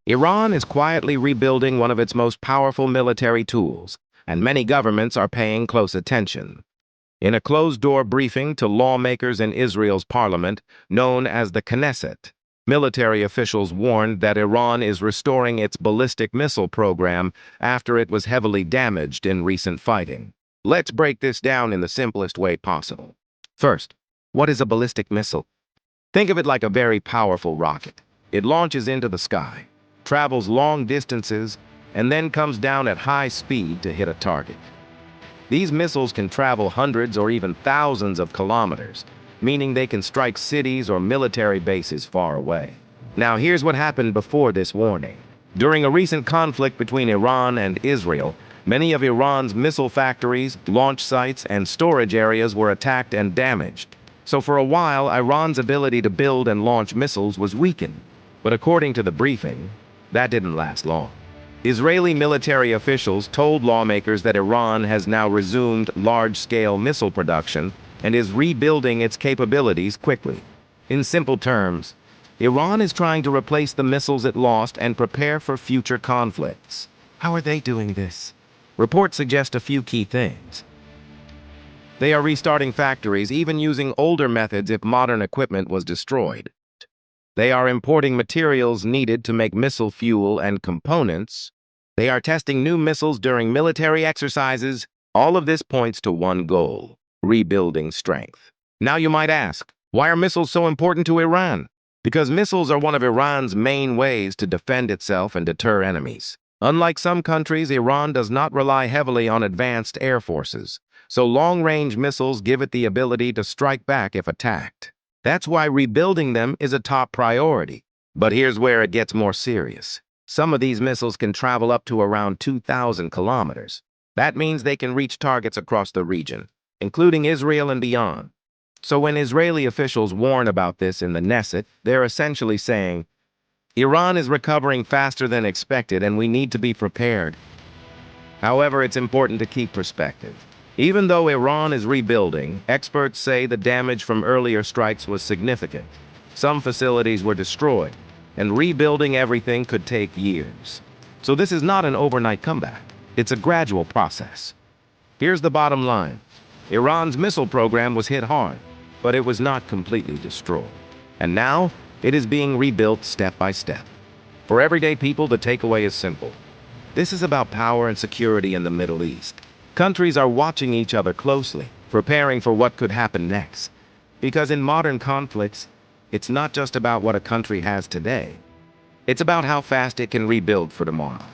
Iran is quietly rebuilding one of its most powerful military tools, and many governments are paying close attention. In a closed-door briefing to lawmakers in Israel's parliament, known as the Knesset, military officials warned that Iran is restoring its ballistic missile program after it was heavily damaged in recent fighting. Let's break this down in the simplest way possible. First, what is a ballistic missile? Think of it like a very powerful rocket. It launches into the sky, travels long distances, and then comes down at high speed to hit a target. These missiles can travel hundreds or even thousands of kilometers, meaning they can strike cities or military bases far away. Now, here's what happened before this warning. During a recent conflict between Iran and Israel, many of Iran's missile factories, launch sites, and storage areas were attacked and damaged. So for a while, Iran's ability to build and launch missiles was weakened. But according to the briefing, that didn't last long. Israeli military officials told lawmakers that Iran has now resumed large-scale missile production and is rebuilding its capabilities quickly. In simple terms, Iran is trying to replace the missiles it lost and prepare for future conflicts. How are they doing this? Reports suggest a few key things. They are restarting factories, even using older methods if modern equipment was destroyed. They are importing materials needed to make missile fuel and components. They are testing new missiles during military exercises. All of this points to one goal: rebuilding strength. Now you might ask, why are missiles so important to Iran? Because missiles are one of Iran's main ways to defend itself and deter enemies. Unlike some countries, Iran does not rely heavily on advanced air forces, so long-range missiles give it the ability to strike back if attacked. That's why rebuilding them is a top priority. But here's where it gets more serious. Some of these missiles can travel up to around 2,000 kilometers. That means they can reach targets across the region, including Israel and beyond. So when Israeli officials warn about this in the Knesset, they're essentially saying, Iran is recovering faster than expected and we need to be prepared. However, it's important to keep perspective. Even though Iran is rebuilding, experts say the damage from earlier strikes was significant. Some facilities were destroyed, and rebuilding everything could take years. So this is not an overnight comeback. It's a gradual process. Here's the bottom line. Iran's missile program was hit hard, but it was not completely destroyed. And now, it is being rebuilt step by step. For everyday people, the takeaway is simple. This is about power and security in the Middle East. Countries are watching each other closely, preparing for what could happen next. Because in modern conflicts, it's not just about what a country has today. It's about how fast it can rebuild for tomorrow.